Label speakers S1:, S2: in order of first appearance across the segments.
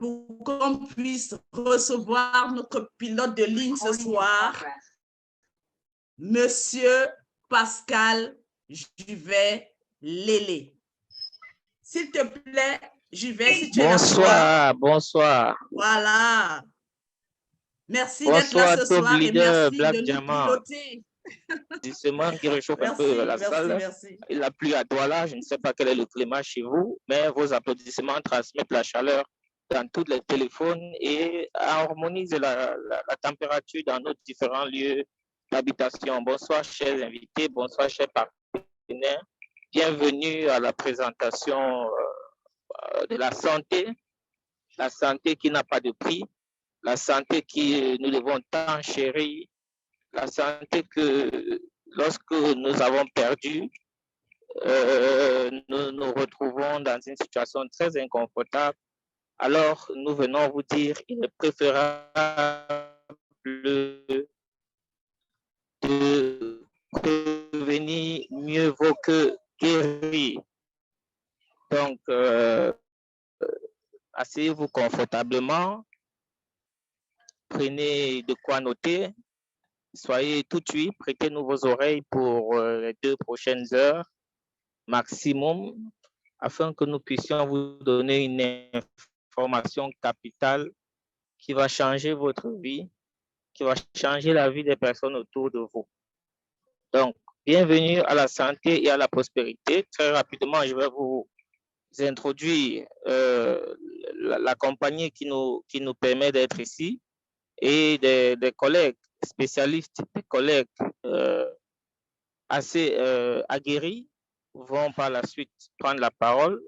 S1: pour qu'on puisse recevoir notre pilote de ligne ce soir, Monsieur Pascal Juvet-Lélé. S'il te plaît, Juvet, si tu es là.
S2: Bonsoir, bonsoir.
S1: Voilà. Merci d'être là ce soir et merci de nous piloter.
S2: Justement, qui réchauffe un peu la salle.
S1: Merci.
S2: Il a plu à Douala, je ne sais pas quel est le climat chez vous, mais vos applaudissements transmettent la chaleur dans tous les téléphones et harmonisent la température dans nos différents lieux d'habitation. Bonsoir, chers invités, bonsoir, chers partenaires. Bienvenue à la présentation de la santé qui n'a pas de prix, la santé que nous devons tant chérir, la santé que lorsque nous avons perdu, nous nous retrouvons dans une situation très inconfortable. Alors, nous venons vous dire qu'il est préférable de prévenir mieux vaut que guérir. Donc, asseyez-vous confortablement, prenez de quoi noter, soyez tout de suite, prêtez-nous vos oreilles pour les 2 prochaines heures maximum, afin que nous puissions vous donner une information capitale qui va changer votre vie, qui va changer la vie des personnes autour de vous. Donc, bienvenue à la santé et à la prospérité. Très rapidement, je vais vous introduire la compagnie qui nous permet d'être ici et des collègues spécialistes, des collègues assez aguerris vont par la suite prendre la parole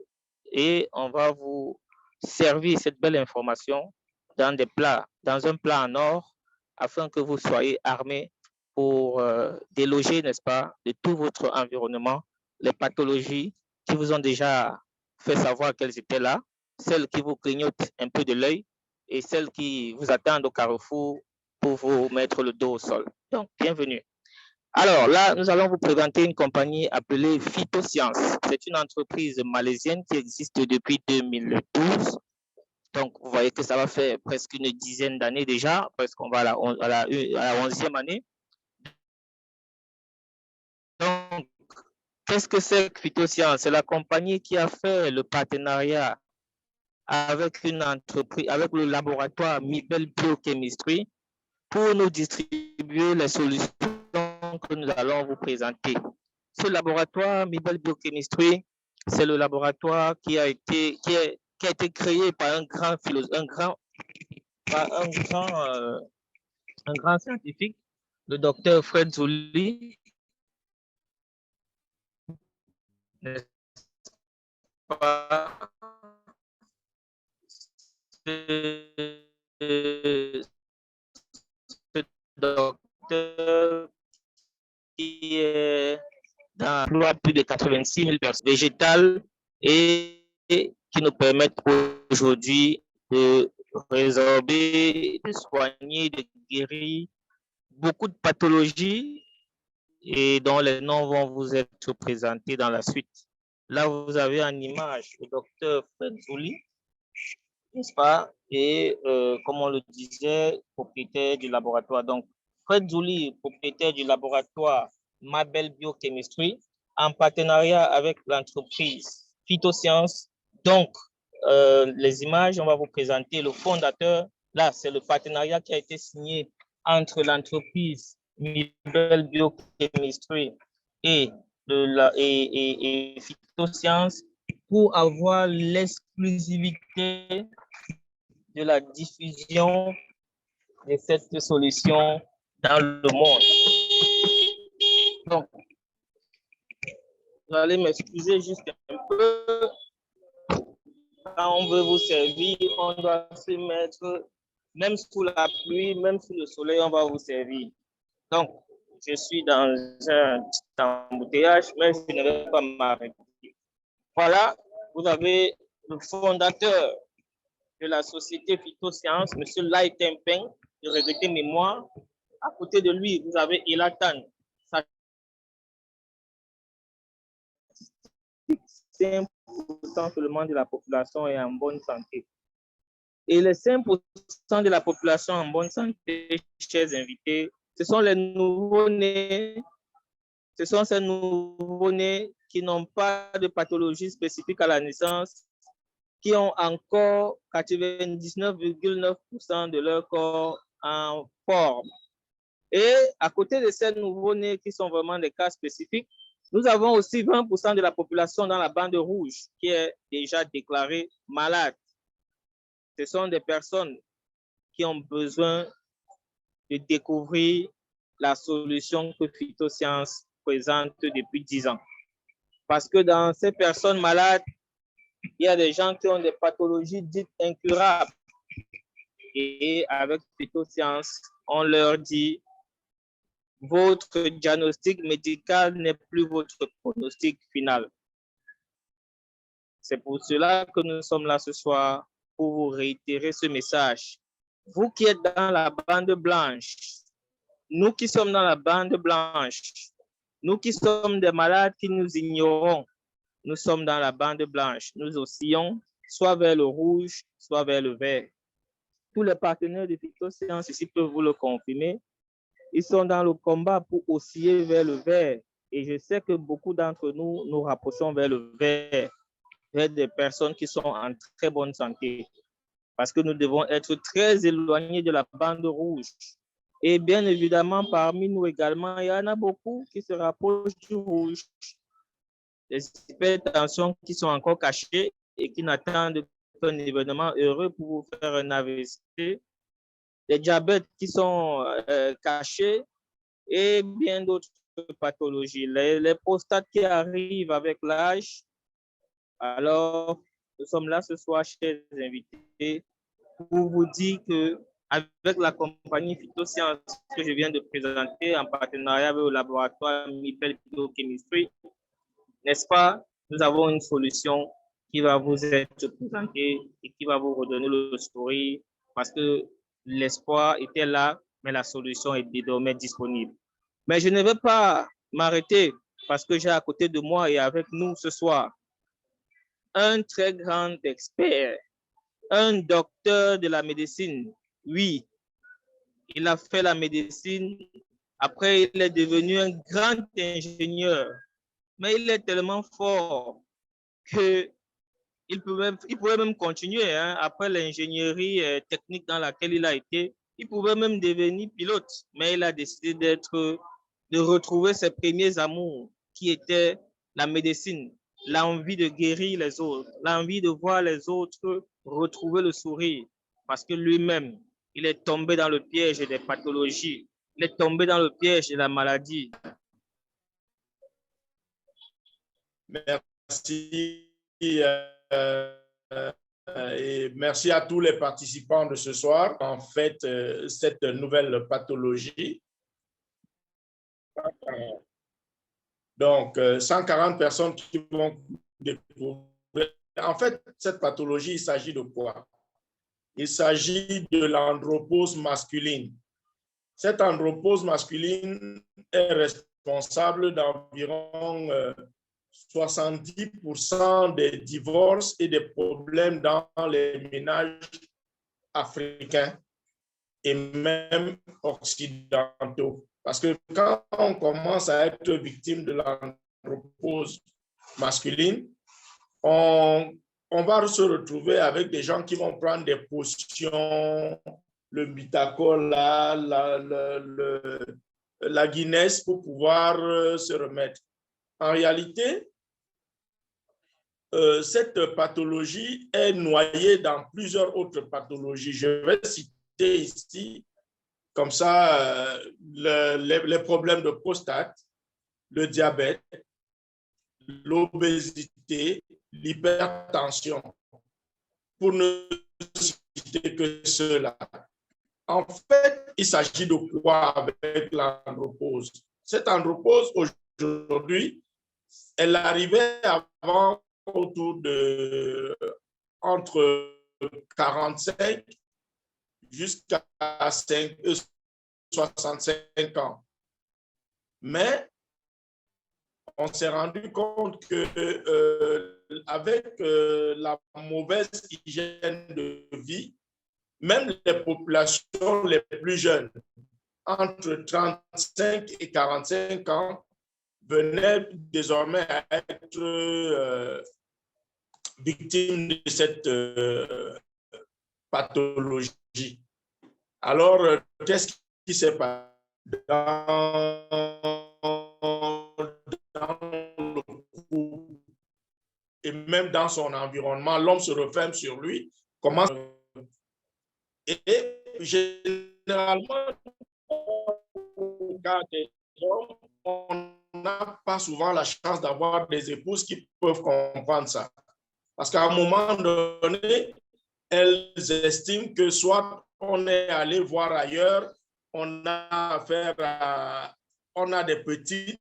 S2: et on va vous servir cette belle information dans un plat en or afin que vous soyez armés pour déloger, n'est-ce pas, de tout votre environnement, les pathologies qui vous ont déjà fait savoir qu'elles étaient là, celles qui vous clignotent un peu de l'œil et celles qui vous attendent au carrefour pour vous mettre le dos au sol. Donc, bienvenue. Alors là, nous allons vous présenter une compagnie appelée Phytosciences. C'est une entreprise malaisienne qui existe depuis 2012. Donc, vous voyez que ça va faire presque une dizaine d'années déjà, presque on va à la 11e année. Donc, qu'est-ce que c'est que Phytosciences? C'est la compagnie qui a fait le partenariat avec une entreprise, avec le laboratoire Mibel Biochemistry pour nous distribuer les solutions que nous allons vous présenter. Ce laboratoire Mibel Biochemistry, c'est le laboratoire qui a été créé par un grand philosophe, un grand scientifique, le docteur Fred Zolli, n'est-ce pas? Ce docteur qui est dans plus de 86 000 personnes végétales et qui nous permettent aujourd'hui de résorber, de soigner, de guérir beaucoup de pathologies et dont les noms vont vous être présentés dans la suite. Là, vous avez en image le docteur Fred Zolli, n'est-ce pas? Et comme on le disait, propriétaire du laboratoire. Donc, Fred Zolli, propriétaire du laboratoire Mabel Biochemistry, en partenariat avec l'entreprise Phytosciences. Donc, les images, on va vous présenter le fondateur. Là, c'est le partenariat qui a été signé entre l'entreprise Mabel Biochemistry et Phytosciences pour avoir l'exclusivité de la diffusion de cette solution dans le monde. Donc, vous allez m'excuser juste un peu. Quand on veut vous servir, on doit se mettre, même sous la pluie, même sous le soleil, on va vous servir. Donc, je suis dans un embouteillage, mais je ne vais pas m'arrêter. Voilà, vous avez le fondateur de la société Phytosciences, M. Lai Tempeng, de regretter mémoire. À côté de lui, vous avez Elatan. 5% seulement de la population est en bonne santé. Et les 5% de la population en bonne santé, chers invités, ce sont les nouveau-nés. Ce sont ces nouveau-nés qui n'ont pas de pathologie spécifique à la naissance, qui ont encore 99,9% de leur corps en forme. Et à côté de ces nouveau-nés qui sont vraiment des cas spécifiques, nous avons aussi 20% de la population dans la bande rouge qui est déjà déclarée malade. Ce sont des personnes qui ont besoin de découvrir la solution que Phytosciences présente depuis 10 ans. Parce que dans ces personnes malades, il y a des gens qui ont des pathologies dites incurables. Et avec Phytosciences, on leur dit votre diagnostic médical n'est plus votre pronostic final. C'est pour cela que nous sommes là ce soir pour vous réitérer ce message. Vous qui êtes dans la bande blanche, nous qui sommes dans la bande blanche, nous qui sommes des malades qui nous ignorons, nous sommes dans la bande blanche. Nous oscillons soit vers le rouge, soit vers le vert. Tous les partenaires de Phytosciences ici peuvent vous le confirmer. Ils sont dans le combat pour osciller vers le vert. Et je sais que beaucoup d'entre nous nous rapprochons vers le vert, vers des personnes qui sont en très bonne santé. Parce que nous devons être très éloignés de la bande rouge. Et bien évidemment, parmi nous également, il y en a beaucoup qui se rapprochent du rouge. Des hypertensions qui sont encore cachées et qui n'attendent qu'un événement heureux pour vous faire un AVC. Des diabètes qui sont cachés et bien d'autres pathologies. Les prostates qui arrivent avec l'âge. Alors, nous sommes là ce soir, chers invités, pour vous dire qu'avec la compagnie Phytosciences que je viens de présenter en partenariat avec le laboratoire MIPEL Biochemistry, n'est-ce pas, nous avons une solution qui va vous être présentée et qui va vous redonner le sourire parce que l'espoir était là, mais la solution est désormais disponible. Mais je ne vais pas m'arrêter parce que j'ai à côté de moi et avec nous ce soir un très grand expert, un docteur de la médecine. Oui, il a fait la médecine. Après, il est devenu un grand ingénieur. Mais il est tellement fort qu'il pouvait même continuer. Hein, après l'ingénierie technique dans laquelle il a été, il pouvait même devenir pilote. Mais il a décidé de retrouver ses premiers amours, qui étaient la médecine, l'envie de guérir les autres, l'envie de voir les autres retrouver le sourire. Parce que lui-même, il est tombé dans le piège des pathologies. Il est tombé dans le piège de la maladie.
S3: Merci. Et merci à tous les participants de ce soir. En fait, cette nouvelle pathologie. Donc, 140 personnes qui vont découvrir. En fait, cette pathologie, il s'agit de quoi? Il s'agit de l'andropause masculine. Cette andropause masculine est responsable d'environ 70% des divorces et des problèmes dans les ménages africains et même occidentaux. Parce que quand on commence à être victime de l'andropause masculine, on va se retrouver avec des gens qui vont prendre des potions, le Bitacol, la Guinness pour pouvoir se remettre. En réalité, cette pathologie est noyée dans plusieurs autres pathologies. Je vais citer ici, comme ça, les problèmes de prostate, le diabète, l'obésité, l'hypertension, pour ne citer que cela. En fait, il s'agit de quoi avec l'andropause? Cette andropause, aujourd'hui, elle arrivait avant autour de entre 45 jusqu'à 65 ans. Mais on s'est rendu compte que avec la mauvaise hygiène de vie, même les populations les plus jeunes, entre 35 et 45 ans, venaient désormais à être victimes de cette pathologie. Alors, qu'est-ce qui s'est passé dans le groupe et même dans son environnement? L'homme se referme sur lui, commence. Et généralement, au cas des hommes, on n'a pas souvent la chance d'avoir des épouses qui peuvent comprendre ça. Parce qu'à un moment donné, elles estiment que soit on est allé voir ailleurs, on a affaire à, on a des petits,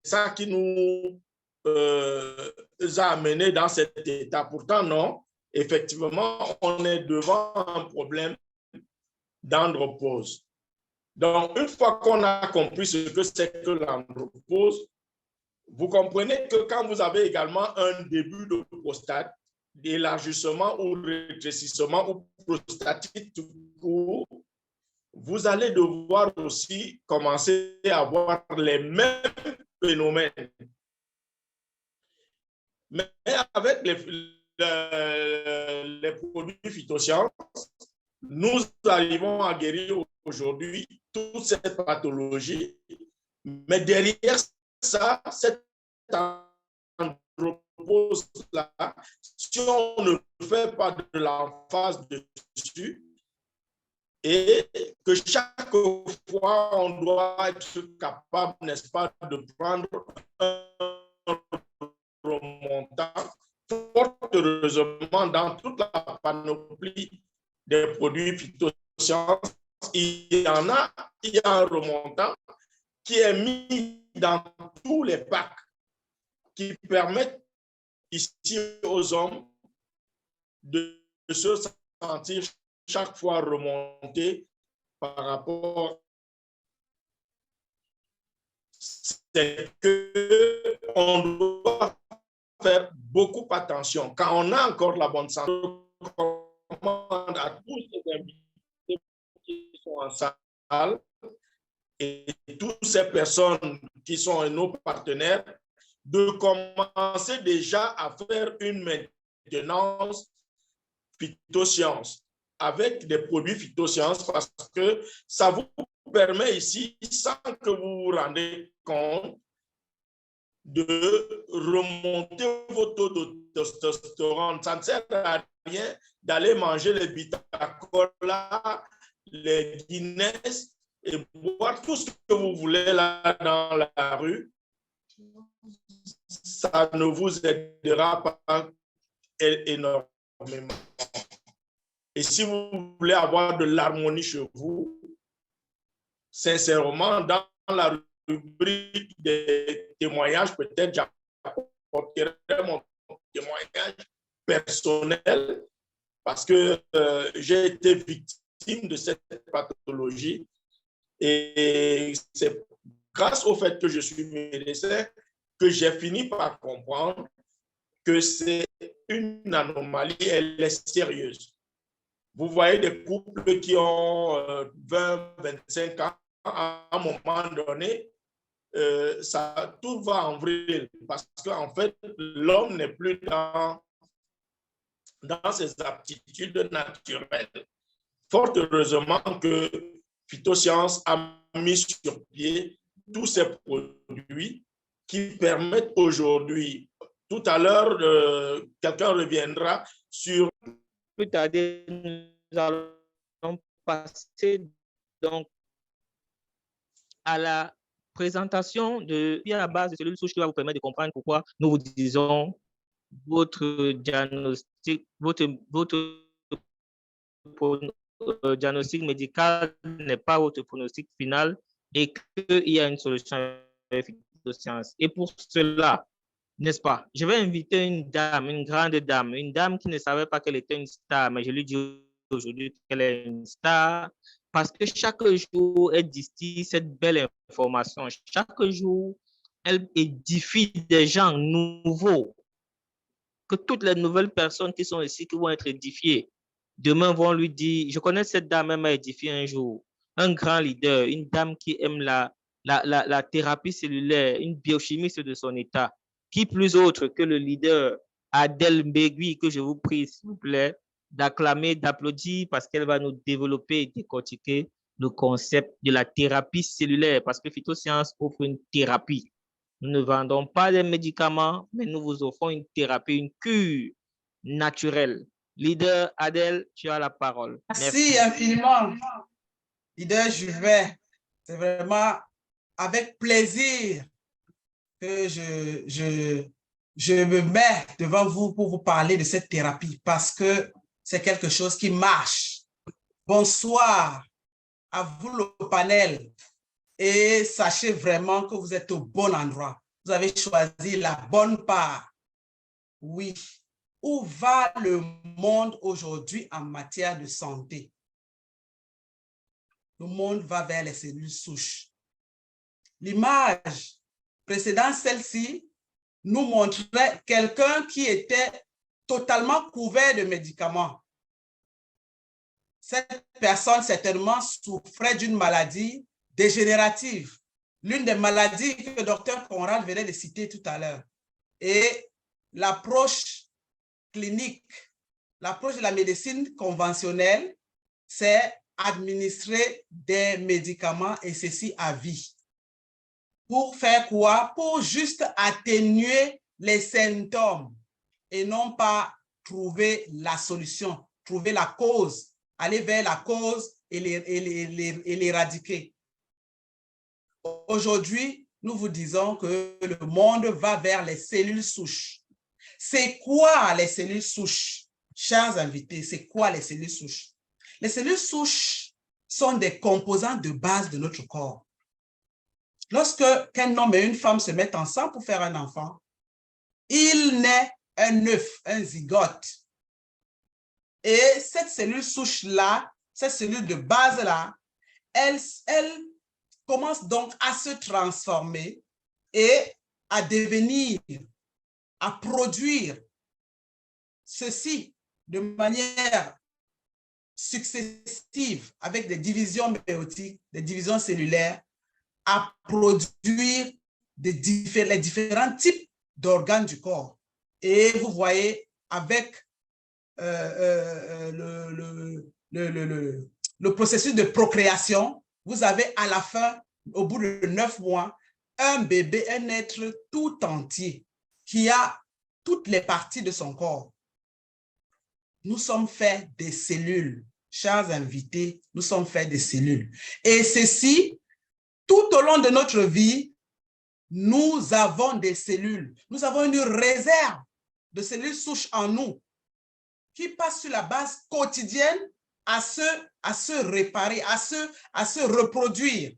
S3: ça qui nous a amenés dans cet état. Pourtant, non, effectivement, on est devant un problème d'andropause. Donc, une fois qu'on a compris ce que c'est que l'andropause, vous comprenez que quand vous avez également un début de prostate, d'élargissement ou rétrécissement ou prostatite tout court, vous allez devoir aussi commencer à avoir les mêmes phénomènes. Mais avec les produits phytosciences, nous arrivons à guérir aujourd'hui toute cette pathologie. Mais derrière ça, cette andropause-là, si on ne fait pas de l'emphase dessus, et que chaque fois, on doit être capable, n'est-ce pas, de prendre un remontant. Fort heureusement, dans toute la panoplie des produits phytosciences, il y a un remontant qui est mis dans tous les packs qui permettent ici aux hommes de se sentir chaque fois remonter par rapport. C'est qu'on doit faire beaucoup attention. Quand on a encore la bonne santé, je recommande à tous les invités qui sont en salle et toutes ces personnes qui sont nos partenaires de commencer déjà à faire une maintenance phytosciences avec des produits phytosciences parce que ça vous permet ici, sans que vous vous rendez compte, de remonter vos taux de testostérone. Ça ne sert à rien d'aller manger les bitacola, les Guinness et boire tout ce que vous voulez là dans la rue. Ça ne vous aidera pas énormément. Et si vous voulez avoir de l'harmonie chez vous, sincèrement, dans la rubrique des témoignages, peut-être j'apporterai mon témoignage personnel parce que j'ai été victime de cette pathologie et c'est grâce au fait que je suis médecin que j'ai fini par comprendre que c'est une anomalie, elle est sérieuse. Vous voyez des couples qui ont 20, 25 ans, à un moment donné, tout va en vrille parce qu'en fait, l'homme n'est plus dans ses aptitudes naturelles. Fort heureusement que Phytosciences a mis sur pied tous ces produits qui permettent aujourd'hui, tout à l'heure, quelqu'un reviendra sur...
S2: Plus tarder, nous allons passer donc à la présentation de la base de cellules souches qui va vous permettre de comprendre pourquoi nous vous disons votre diagnostic, votre diagnostic médical n'est pas votre pronostic final et qu'il y a une solution avec Phytosciences. Et pour cela, n'est-ce pas, je vais inviter une dame, une grande dame, une dame qui ne savait pas qu'elle était une star, mais je lui dis aujourd'hui qu'elle est une star parce que chaque jour, elle distille cette belle information. Chaque jour, elle édifie des gens nouveaux, que toutes les nouvelles personnes qui sont ici, qui vont être édifiées. demain vont lui dire, je connais cette dame, elle m'a édifié un jour, un grand leader, une dame qui aime la thérapie cellulaire, une biochimiste de son état. Qui plus autre que le leader Adèle Mbegui, que je vous prie, s'il vous plaît, d'acclamer, d'applaudir parce qu'elle va nous développer et décortiquer le concept de la thérapie cellulaire parce que Phytosciences offre une thérapie. Nous ne vendons pas des médicaments, mais nous vous offrons une thérapie, une cure naturelle. Leader Adèle, tu as la parole.
S4: Merci infiniment, leader Juvet. C'est vraiment avec plaisir que je me mets devant vous pour vous parler de cette thérapie parce que c'est quelque chose qui marche. Bonsoir à vous le panel et sachez vraiment que vous êtes au bon endroit. Vous avez choisi la bonne part. Oui. Où va le monde aujourd'hui en matière de santé? Le monde va vers les cellules souches. L'image précédente, celle-ci, nous montrait quelqu'un qui était totalement couvert de médicaments. Cette personne, certainement, souffrait d'une maladie dégénérative, l'une des maladies que le docteur Conrad venait de citer tout à l'heure. Et l'approche clinique, l'approche de la médecine conventionnelle, c'est administrer des médicaments et ceci à vie. Pour faire quoi? Pour juste atténuer les symptômes et non pas trouver la solution, trouver la cause, aller vers la cause et l'éradiquer. Aujourd'hui, nous vous disons que le monde va vers les cellules souches. C'est quoi les cellules souches? Chers invités, c'est quoi les cellules souches? Les cellules souches sont des composants de base de notre corps. Lorsque qu'un homme et une femme se mettent ensemble pour faire un enfant, il naît un œuf, un zygote. Et cette cellule souche-là, cette cellule de base-là, elle commence donc à se transformer et à devenir, à produire ceci de manière successive avec des divisions méiotiques, des divisions cellulaires, à produire les différents types d'organes du corps. Et vous voyez, avec le processus de procréation, vous avez à la fin, au bout de 9 mois, un bébé, un être tout entier qui a toutes les parties de son corps. Nous sommes faits des cellules. Chers invités, nous sommes faits des cellules. Et ceci, tout au long de notre vie, nous avons des cellules. Nous avons une réserve de cellules souches en nous qui passe sur la base quotidienne à se réparer, à se reproduire.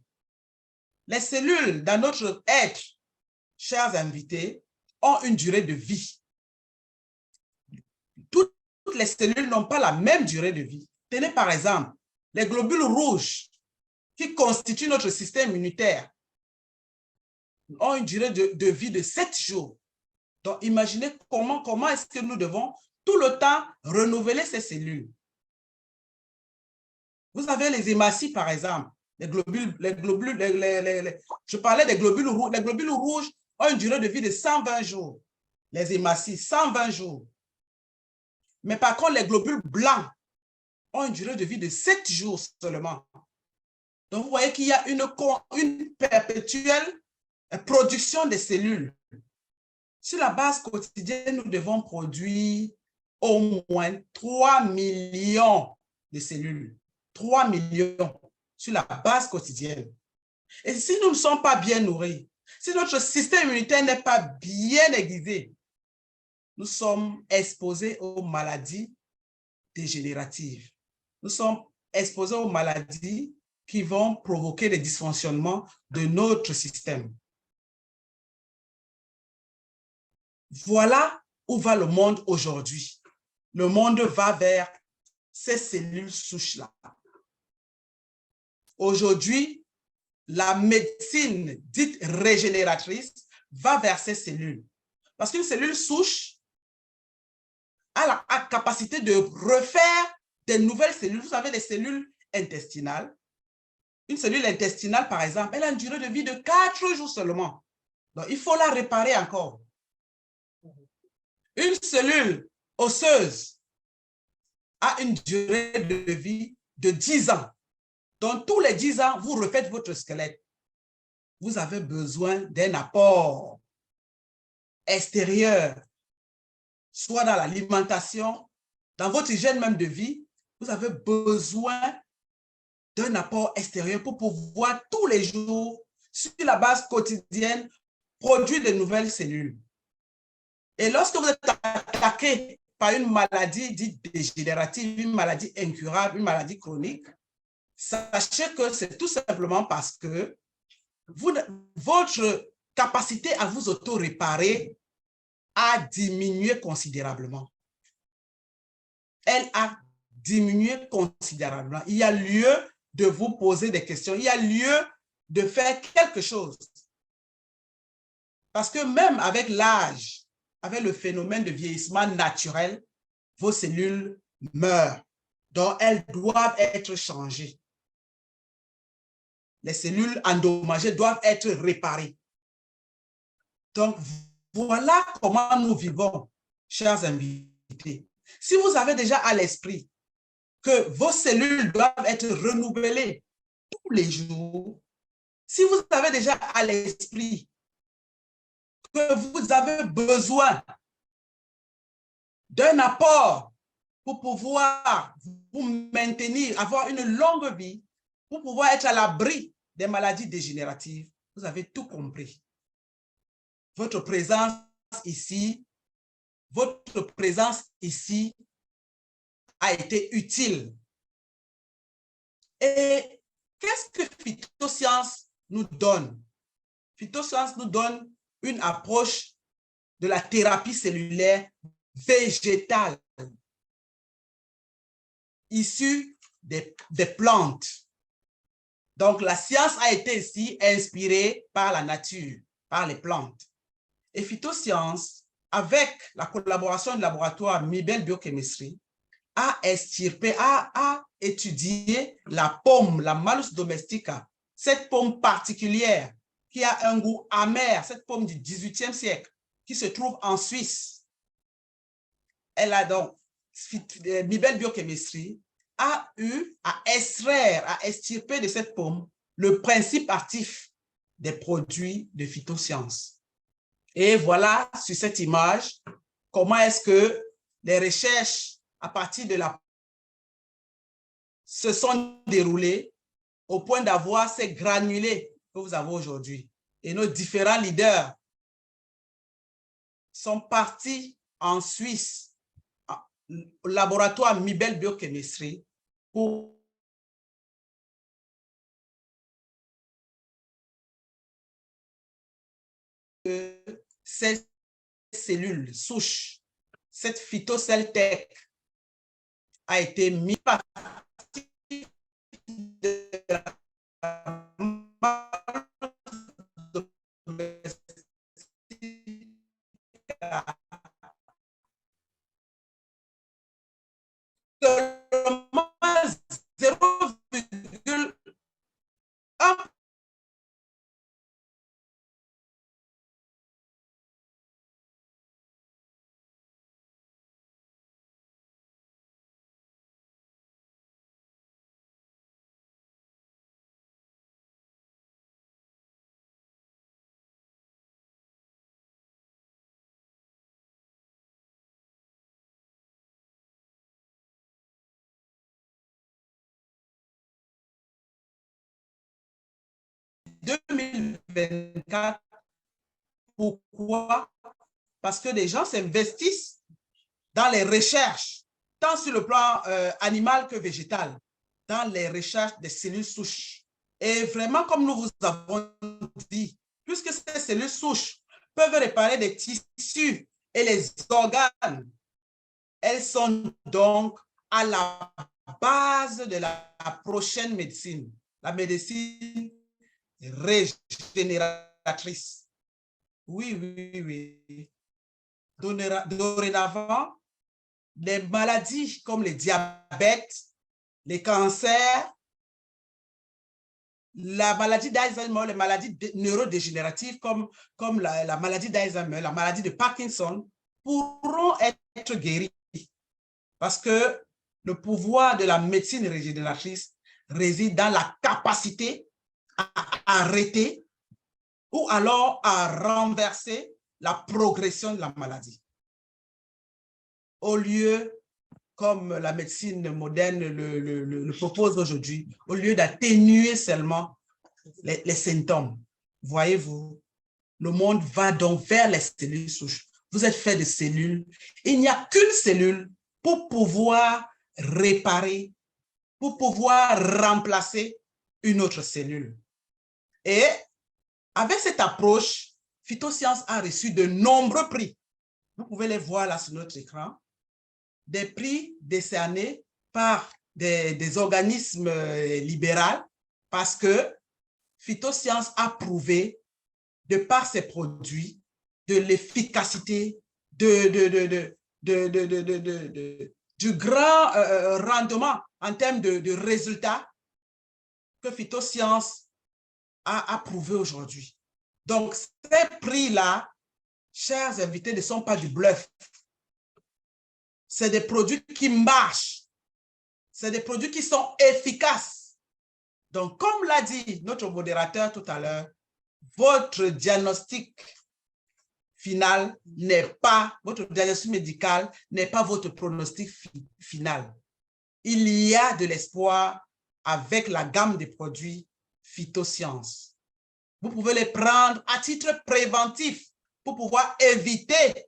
S4: Les cellules dans notre être, chers invités, ont une durée de vie. Toutes les cellules n'ont pas la même durée de vie. Tenez par exemple, les globules rouges qui constituent notre système immunitaire ont une durée de vie de 7 jours. Donc, imaginez comment est-ce que nous devons tout le temps renouveler ces cellules. Vous avez les hématies, par exemple. Je parlais des globules rouges. Les globules rouges ont une durée de vie de 120 jours. Les hématies, 120 jours. Mais par contre, les globules blancs ont une durée de vie de 7 jours seulement. Donc, vous voyez qu'il y a une perpétuelle production des cellules. Sur la base quotidienne, nous devons produire au moins 3 millions de cellules. 3 millions sur la base quotidienne. Et si nous ne sommes pas bien nourris, si notre système immunitaire n'est pas bien aiguisé, nous sommes exposés aux maladies dégénératives. Nous sommes exposés aux maladies qui vont provoquer des dysfonctionnements de notre système. Voilà où va le monde aujourd'hui. Le monde va vers ces cellules souches-là. Aujourd'hui, la médecine dite régénératrice va vers ces cellules. Parce qu'une cellule souche a la capacité de refaire des nouvelles cellules. Vous avez des cellules intestinales. Une cellule intestinale, par exemple, elle a une durée de vie de 4 jours seulement. Donc, il faut la réparer encore. Une cellule osseuse a une durée de vie de 10 ans. Donc, tous les 10 ans, vous refaites votre squelette. Vous avez besoin d'un apport extérieur, soit dans l'alimentation, dans votre hygiène même de vie. Vous avez besoin d'un apport extérieur pour pouvoir tous les jours, sur la base quotidienne, produire de nouvelles cellules. Et lorsque vous êtes attaqué par une maladie dite dégénérative, une maladie incurable, une maladie chronique, sachez que c'est tout simplement parce que votre capacité à vous auto-réparer a diminué considérablement. Elle a diminué considérablement. Il y a lieu de vous poser des questions. Il y a lieu de faire quelque chose. Parce que même avec l'âge, avec le phénomène de vieillissement naturel, vos cellules meurent. Donc, elles doivent être changées. Les cellules endommagées doivent être réparées. Donc, voilà comment nous vivons, chers invités. Si vous avez déjà à l'esprit que vos cellules doivent être renouvelées tous les jours, si vous avez déjà à l'esprit que vous avez besoin d'un apport pour pouvoir vous maintenir, avoir une longue vie, pour pouvoir être à l'abri des maladies dégénératives, vous avez tout compris. Votre présence ici a été utile. Et qu'est-ce que Phytosciences nous donne? Phytosciences nous donne une approche de la thérapie cellulaire végétale issue des plantes. Donc, la science a été ici inspirée par la nature, par les plantes. Et Phytosciences, avec la collaboration du laboratoire Mibel Biochemistry, a extirpé, a étudié la pomme, la Malus domestica, cette pomme particulière qui a un goût amer, cette pomme du XVIIIe siècle, qui se trouve en Suisse. Elle a donc, Mibel Biochemistry a eu à extraire, à extirper de cette pomme le principe actif des produits de Phytosciences. Et voilà, sur cette image, comment est-ce que les recherches à partir de la se sont déroulées au point d'avoir ces granulés que vous avez aujourd'hui. Et nos différents leaders sont partis en Suisse, au laboratoire Mibel Biochemistry, pour que ces cellules souches, cette phytocell tech a été mise par de seulement 0,1 2024. Pourquoi? Parce que les gens s'investissent dans les recherches, tant sur le plan animal que végétal, dans les recherches des cellules souches. Et vraiment, comme nous vous avons dit, puisque ces cellules souches peuvent réparer des tissus et les organes, elles sont donc à la base de la prochaine médecine, la médecine régénératrice. Oui. Dorénavant, les maladies comme les diabètes, les cancers, la maladie d'Alzheimer, les maladies neurodégénératives comme la maladie d'Alzheimer, la maladie de Parkinson, pourront être guéries. Parce que le pouvoir de la médecine régénératrice réside dans la capacité à arrêter ou alors à renverser la progression de la maladie. Au lieu, comme la médecine moderne le propose aujourd'hui, au lieu d'atténuer seulement les symptômes. Voyez-vous, le monde va donc vers les cellules souches. Vous êtes fait de cellules. Il n'y a qu'une cellule pour pouvoir réparer, pour pouvoir remplacer une autre cellule. Et avec cette approche, Phytosciences a reçu de nombreux prix. Vous pouvez les voir là sur notre écran. Des prix décernés par des organismes libéraux parce que Phytosciences a prouvé, de par ses produits, de l'efficacité, du grand rendement en termes de résultats que Phytosciences a prouvé aujourd'hui. Donc, ces prix-là, chers invités, ne sont pas du bluff. C'est des produits qui marchent. C'est des produits qui sont efficaces. Donc, comme l'a dit notre modérateur tout à l'heure, votre diagnostic final n'est pas, votre diagnostic médical n'est pas votre pronostic final. Il y a de l'espoir avec la gamme des produits Phytosciences. Vous pouvez les prendre à titre préventif pour pouvoir éviter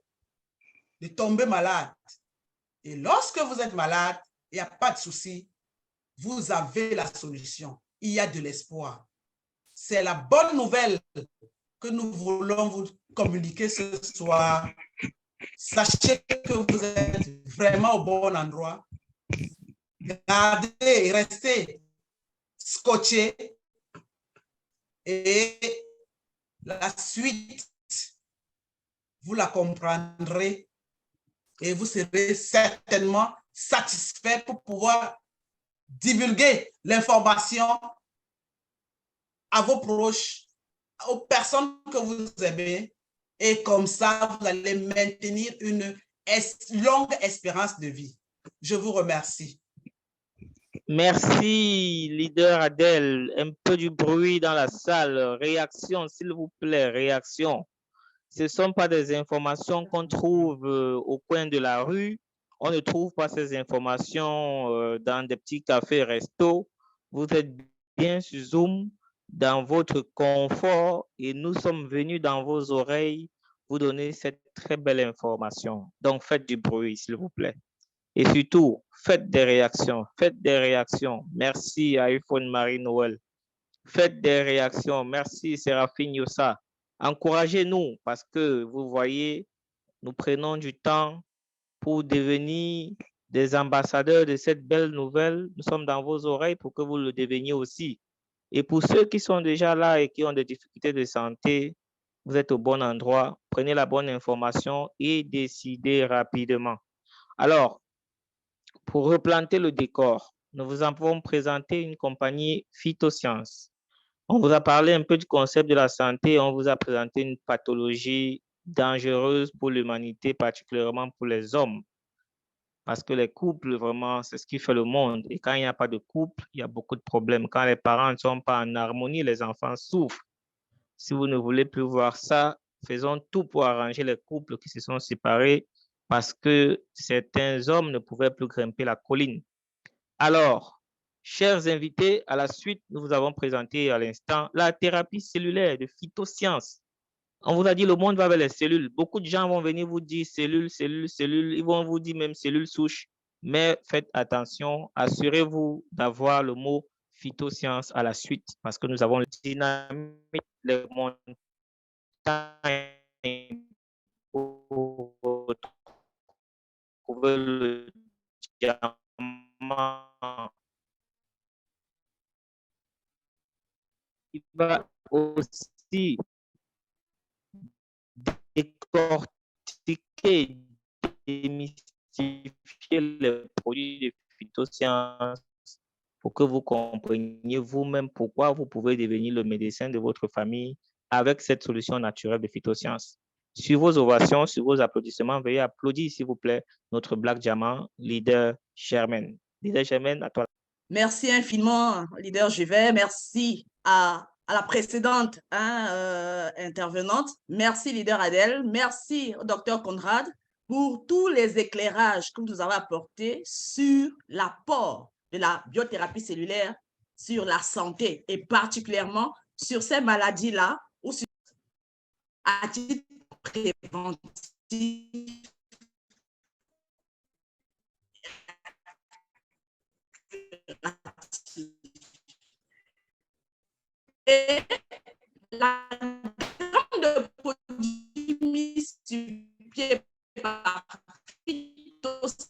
S4: de tomber malade. Et lorsque vous êtes malade, il n'y a pas de souci, vous avez la solution. Il y a de l'espoir. C'est la bonne nouvelle que nous voulons vous communiquer ce soir. Sachez que vous êtes vraiment au bon endroit. Gardez et restez scotchés. Et la suite, vous la comprendrez et vous serez certainement satisfait pour pouvoir divulguer l'information à vos proches, aux personnes que vous aimez, et comme ça, vous allez maintenir une longue espérance de vie. Je vous remercie.
S2: Merci, leader Adèle. Un peu du bruit dans la salle. Réaction, s'il vous plaît, réaction. Ce ne sont pas des informations qu'on trouve au coin de la rue. On ne trouve pas ces informations dans des petits cafés, restos. Vous êtes bien sur Zoom, dans votre confort, et nous sommes venus dans vos oreilles vous donner cette très belle information. Donc, faites du bruit, s'il vous plaît. Et surtout, faites des réactions. Faites des réactions. Merci à iPhone Marie-Noël. Faites des réactions. Merci Séraphine Yossa. Encouragez-nous parce que vous voyez, nous prenons du temps pour devenir des ambassadeurs de cette belle nouvelle. Nous sommes dans vos oreilles pour que vous le deveniez aussi. Et pour ceux qui sont déjà là et qui ont des difficultés de santé, vous êtes au bon endroit. Prenez la bonne information et décidez rapidement. Alors, pour replanter le décor, nous vous avons présenté une compagnie Phytosciences. On vous a parlé un peu du concept de la santé, on vous a présenté une pathologie dangereuse pour l'humanité, particulièrement pour les hommes. Parce que les couples, vraiment, c'est ce qui fait le monde. Et quand il n'y a pas de couple, il y a beaucoup de problèmes. Quand les parents ne sont pas en harmonie, les enfants souffrent. Si vous ne voulez plus voir ça, faisons tout pour arranger les couples qui se sont séparés parce que certains hommes ne pouvaient plus grimper la colline. Alors, chers invités, à la suite, nous vous avons présenté à l'instant la thérapie cellulaire de Phytosciences. On vous a dit le monde va vers les cellules. Beaucoup de gens vont venir vous dire cellules, cellules, cellules. Ils vont vous dire même cellules souches. Mais faites attention, assurez-vous d'avoir le mot Phytosciences à la suite parce que nous avons le dynamique, les montagnes pour trouver le diamant. Il va aussi décortiquer, démystifier les produits de phytosciences pour que vous compreniez vous-même pourquoi vous pouvez devenir le médecin de votre famille avec cette solution naturelle de phytosciences. Sur vos ovations, sur vos applaudissements, veuillez applaudir, s'il vous plaît, notre Black Diamant, leader Germaine. Leader Germaine, à toi.
S1: Merci infiniment, leader Juvet. Merci à la précédente intervenante. Merci, leader Adèle. Merci au docteur Conrad pour tous les éclairages que vous nous avez apportés sur l'apport de la biothérapie cellulaire sur la santé et particulièrement sur ces maladies-là ou sur à titre préventif. Et la gamme de produits mis sur pied par Phytosciences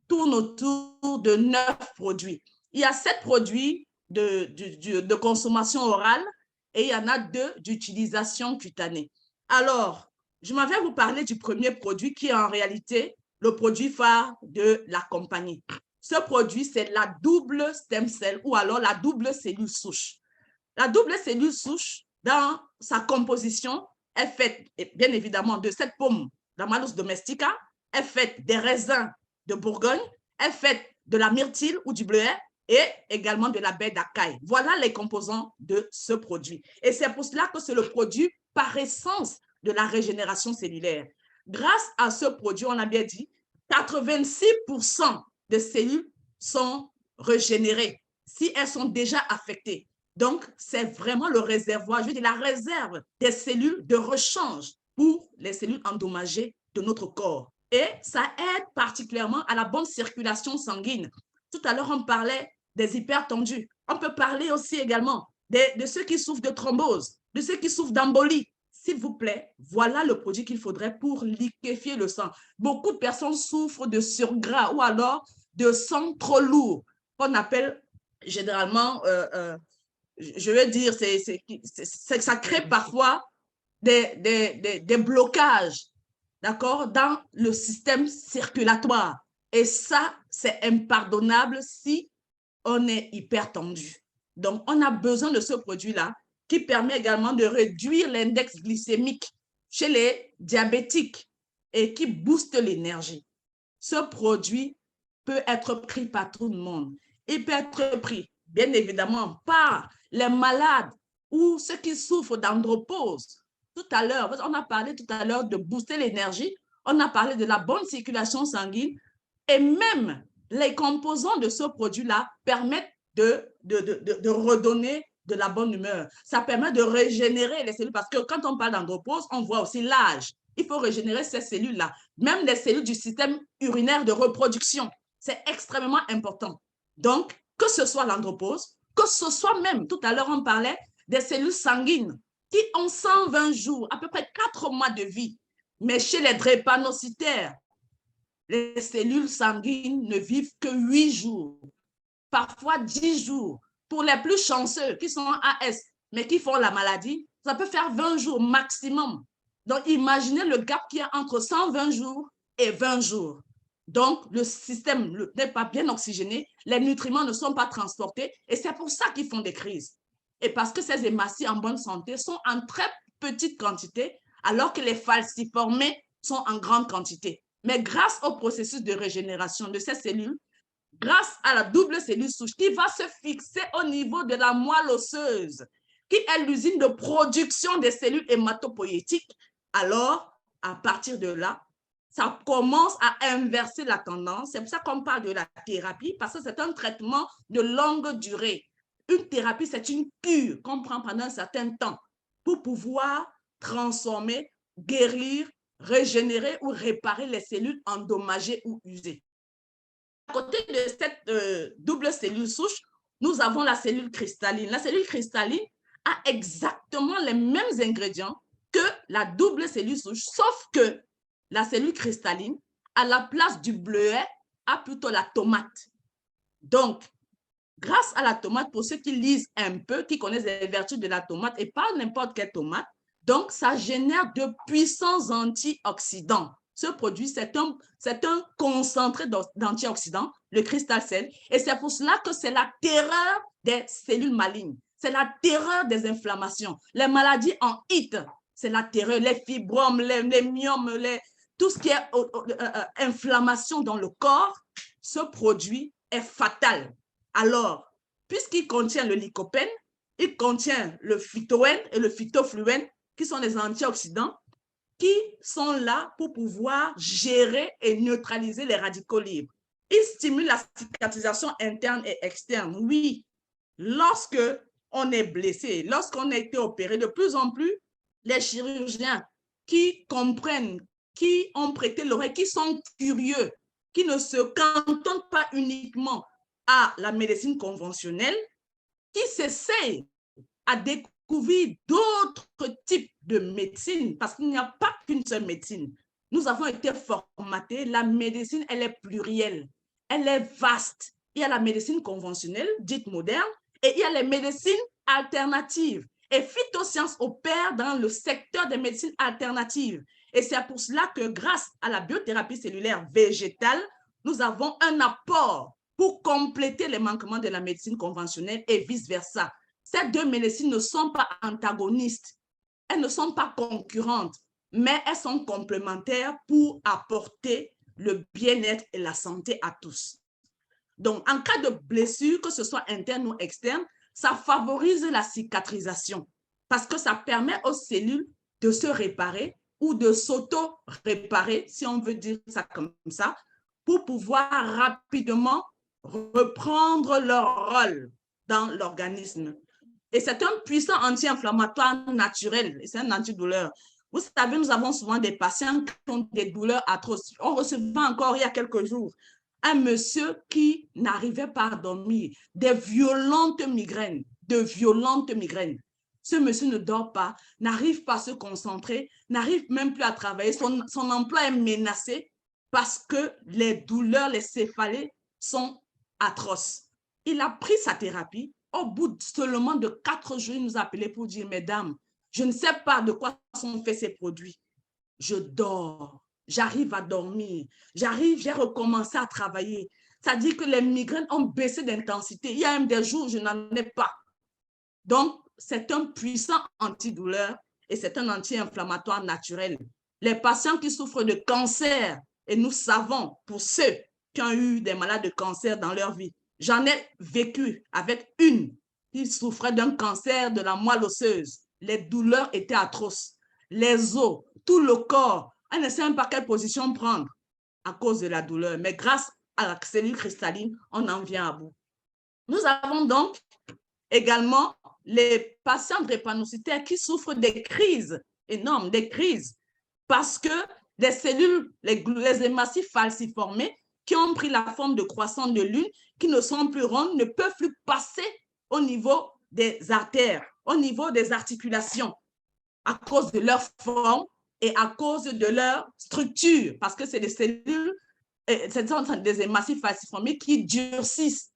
S1: tourne autour de 9 produits. Il y a 7 produits de consommation orale et il y en a 2 d'utilisation cutanée. Alors, je m'en vais vous parler du premier produit qui est en réalité le produit phare de la compagnie. Ce produit, c'est la double stem cell ou alors la double cellule souche. La double cellule souche, dans sa composition, est faite, bien évidemment, de cette pomme, la Malus domestica, est faite des raisins de Bourgogne, est faite de la myrtille ou du bleuet et également de la baie d'Acaille. Voilà les composants de ce produit. Et c'est pour cela que c'est le produit par essence de la régénération cellulaire. Grâce à ce produit, on a bien dit, 86% des cellules sont régénérées si elles sont déjà affectées. Donc, c'est vraiment le réservoir, je veux dire la réserve des cellules de rechange pour les cellules endommagées de notre corps. Et ça aide particulièrement à la bonne circulation sanguine. Tout à l'heure, on parlait des hypertendus. On peut parler aussi également de ceux qui souffrent de thrombose, de ceux qui souffrent d'embolie. S'il vous plaît, voilà le produit qu'il faudrait pour liquéfier le sang. Beaucoup de personnes souffrent de surgras ou alors de sang trop lourd, qu'on appelle généralement, je veux dire, ça crée parfois des blocages, d'accord, dans le système circulatoire. Et ça, c'est impardonnable si on est hypertendu. Donc, on a besoin de ce produit-là qui permet également de réduire l'index glycémique chez les diabétiques et qui booste l'énergie. Ce produit peut être pris par tout le monde. Il peut être pris, bien évidemment, par les malades ou ceux qui souffrent d'andropause. Tout à l'heure, on a parlé tout à l'heure de booster l'énergie, on a parlé de la bonne circulation sanguine et même les composants de ce produit-là permettent de redonner de la bonne humeur. Ça permet de régénérer les cellules parce que quand on parle d'andropause, on voit aussi l'âge. Il faut régénérer ces cellules-là, même les cellules du système urinaire de reproduction. C'est extrêmement important. Donc, que ce soit l'andropause, que ce soit même, tout à l'heure, on parlait des cellules sanguines qui ont 120 jours, à peu près 4 mois de vie. Mais chez les drépanocytaires, les cellules sanguines ne vivent que 8 jours, parfois 10 jours. Pour les plus chanceux qui sont en AS, mais qui font la maladie, ça peut faire 20 jours maximum. Donc, imaginez le gap qu'il y a entre 120 jours et 20 jours. Donc, le système n'est pas bien oxygéné, les nutriments ne sont pas transportés et c'est pour ça qu'ils font des crises. Et parce que ces hématies en bonne santé sont en très petite quantité, alors que les falciformés sont en grande quantité. Mais grâce au processus de régénération de ces cellules, grâce à la double cellule souche qui va se fixer au niveau de la moelle osseuse, qui est l'usine de production des cellules hématopoïétiques, alors, à partir de là, ça commence à inverser la tendance. C'est pour ça qu'on parle de la thérapie, parce que c'est un traitement de longue durée. Une thérapie, c'est une cure qu'on prend pendant un certain temps pour pouvoir transformer, guérir, régénérer ou réparer les cellules endommagées ou usées. À côté de cette double cellule souche, nous avons la cellule cristalline. La cellule cristalline a exactement les mêmes ingrédients que la double cellule souche, sauf que la cellule cristalline, à la place du bleuet, a plutôt la tomate. Donc, grâce à la tomate, pour ceux qui lisent un peu, qui connaissent les vertus de la tomate, et pas n'importe quelle tomate, Donc, ça génère de puissants antioxydants. Ce produit, c'est un concentré d'antioxydants, le Crystal Cell, et c'est pour cela que c'est la terreur des cellules malignes. C'est la terreur des inflammations. Les maladies en HIT, c'est la terreur, les fibromes, les myomes, tout ce qui est inflammation dans le corps, ce produit est fatal. Alors, puisqu'il contient le lycopène, il contient le phytoène et le phytofluène, qui sont les antioxydants, qui sont là pour pouvoir gérer et neutraliser les radicaux libres. Il stimule la cicatrisation interne et externe. Oui, lorsque on est blessé, lorsqu'on a été opéré, de plus en plus, les chirurgiens qui comprennent, qui ont prêté l'oreille, qui sont curieux, qui ne se cantonnent pas uniquement à la médecine conventionnelle, qui s'essayent à découvrir d'autres types de médecine, parce qu'il n'y a pas qu'une seule médecine. Nous avons été formatés, la médecine, elle est plurielle, elle est vaste. Il y a la médecine conventionnelle, dite moderne, et il y a les médecines alternatives. Et Phytosciences opère dans le secteur des médecines alternatives. Et c'est pour cela que grâce à la biothérapie cellulaire végétale, nous avons un apport pour compléter les manquements de la médecine conventionnelle et vice-versa. Ces deux médecines ne sont pas antagonistes, elles ne sont pas concurrentes, mais elles sont complémentaires pour apporter le bien-être et la santé à tous. Donc, en cas de blessure, que ce soit interne ou externe, ça favorise la cicatrisation parce que ça permet aux cellules de se réparer ou de s'auto-réparer, si on veut dire ça comme ça, pour pouvoir rapidement reprendre leur rôle dans l'organisme. Et c'est un puissant anti-inflammatoire naturel, c'est un antidouleur. Vous savez, nous avons souvent des patients qui ont des douleurs atroces. On recevait encore il y a quelques jours un monsieur qui n'arrivait pas à dormir, des violentes migraines, de violentes migraines. Ce monsieur ne dort pas, n'arrive pas à se concentrer, n'arrive même plus à travailler. Son emploi est menacé parce que les douleurs, les céphalées sont atroces. Il a pris sa thérapie. Au bout seulement de 4 jours, il nous a appelé pour dire, mesdames, je ne sais pas de quoi sont faits ces produits. Je dors, j'arrive à dormir, j'ai recommencé à travailler. Ça dit que les migraines ont baissé d'intensité. Il y a même des jours où je n'en ai pas. Donc, c'est un puissant antidouleur et c'est un anti-inflammatoire naturel. Les patients qui souffrent de cancer, et nous savons, pour ceux qui ont eu des malades de cancer dans leur vie, j'en ai vécu avec une qui souffrait d'un cancer de la moelle osseuse. Les douleurs étaient atroces. Les os, tout le corps, elle ne sait même pas quelle position prendre à cause de la douleur. Mais grâce à la cellule cristalline, on en vient à bout. Nous avons donc également les patients drépanocytaires qui souffrent des crises énormes, des crises, parce que les cellules, les hématies falciformées qui ont pris la forme de croissants de lune, qui ne sont plus rondes, ne peuvent plus passer au niveau des artères, au niveau des articulations, à cause de leur forme et à cause de leur structure, parce que c'est des cellules, des hématies falciformées qui durcissent.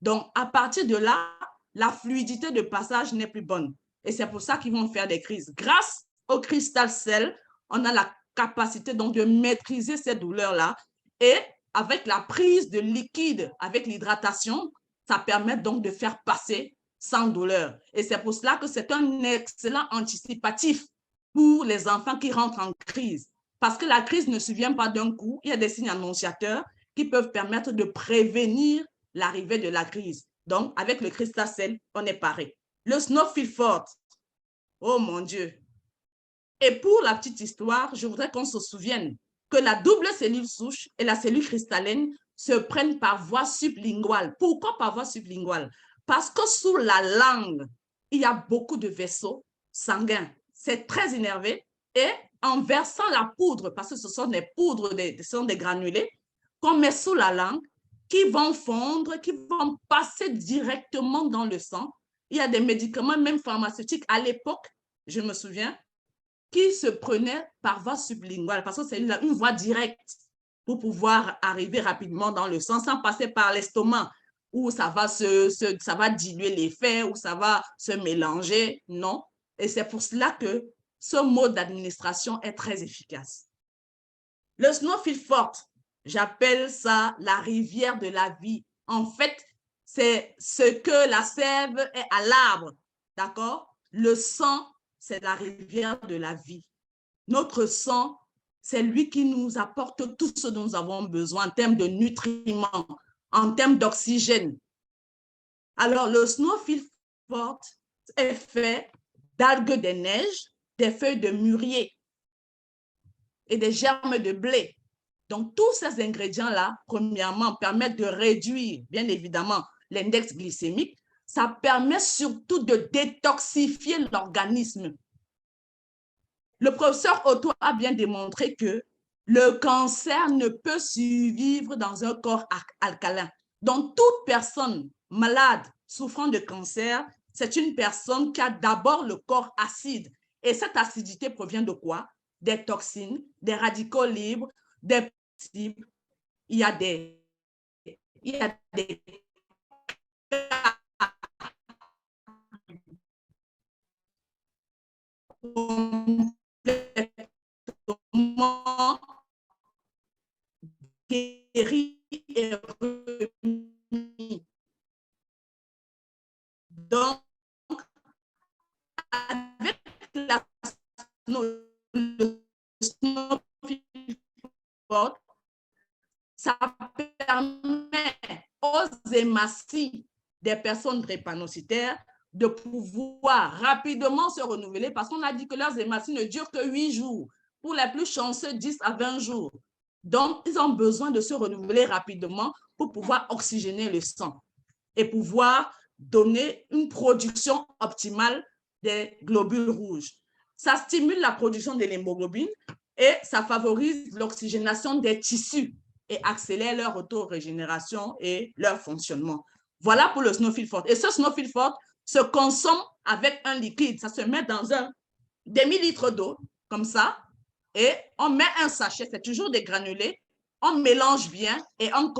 S1: Donc, à partir de là, la fluidité de passage n'est plus bonne. Et c'est pour ça qu'ils vont faire des crises. Grâce au Crystal Cell, on a la capacité donc de maîtriser ces douleurs-là. Et avec la prise de liquide, avec l'hydratation, ça permet donc de faire passer sans douleur. Et c'est pour cela que c'est un excellent anticipatif pour les enfants qui rentrent en crise. Parce que la crise ne survient pas d'un coup. Il y a des signes annonciateurs qui peuvent permettre de prévenir l'arrivée de la crise. Donc, avec le Crystal Cell, on est paré. Le Snowfield Forte, oh mon Dieu. Et pour la petite histoire, je voudrais qu'on se souvienne que la double cellule souche et la cellule cristalline se prennent par voie sublinguale. Pourquoi par voie sublinguale? Parce que sous la langue, il y a beaucoup de vaisseaux sanguins. C'est très énervé. Et en versant la poudre, parce que ce sont des poudres, ce sont des granulés, qu'on met sous la langue, qui vont fondre, qui vont passer directement dans le sang. Il y a des médicaments, même pharmaceutiques, à l'époque, je me souviens, qui se prenaient par voie sublinguale, parce que c'est une voie directe pour pouvoir arriver rapidement dans le sang, sans passer par l'estomac, où ça va diluer l'effet, où ça va se mélanger. Non. Et c'est pour cela que ce mode d'administration est très efficace. Le snowfield fort, j'appelle ça la rivière de la vie. En fait, c'est ce que la sève est à l'arbre, d'accord? Le sang, c'est la rivière de la vie. Notre sang, c'est lui qui nous apporte tout ce dont nous avons besoin en termes de nutriments, en termes d'oxygène. Alors, le snowfield fort est fait d'algues des neiges, des feuilles de mûrier et des germes de blé. Donc, tous ces ingrédients-là, premièrement, permettent de réduire, bien évidemment, l'index glycémique. Ça permet surtout de détoxifier l'organisme. Le professeur Otto a bien démontré que le cancer ne peut survivre dans un corps alcalin. Donc, toute personne malade souffrant de cancer, c'est une personne qui a d'abord le corps acide. Et cette acidité provient de quoi? Des toxines, des radicaux libres, des principes. Il y a des guéri et remis. Donc, avec le snowfield fort, ça permet aux hématies des personnes drépanocytaires de pouvoir rapidement se renouveler parce qu'on a dit que leurs hématies ne durent que 8 jours. Pour les plus chanceux, 10 à 20 jours. Donc, ils ont besoin de se renouveler rapidement pour pouvoir oxygéner le sang et pouvoir donner une production optimale des globules rouges. Ça stimule la production de l'hémoglobine et ça favorise l'oxygénation des tissus et accélère leur auto-régénération et leur fonctionnement. Voilà pour le snowfield fort. Et ce snowfield fort se consomme avec un liquide. Ça se met dans un demi-litre d'eau, comme ça, et on met un sachet, c'est toujours des granulés, on mélange bien et on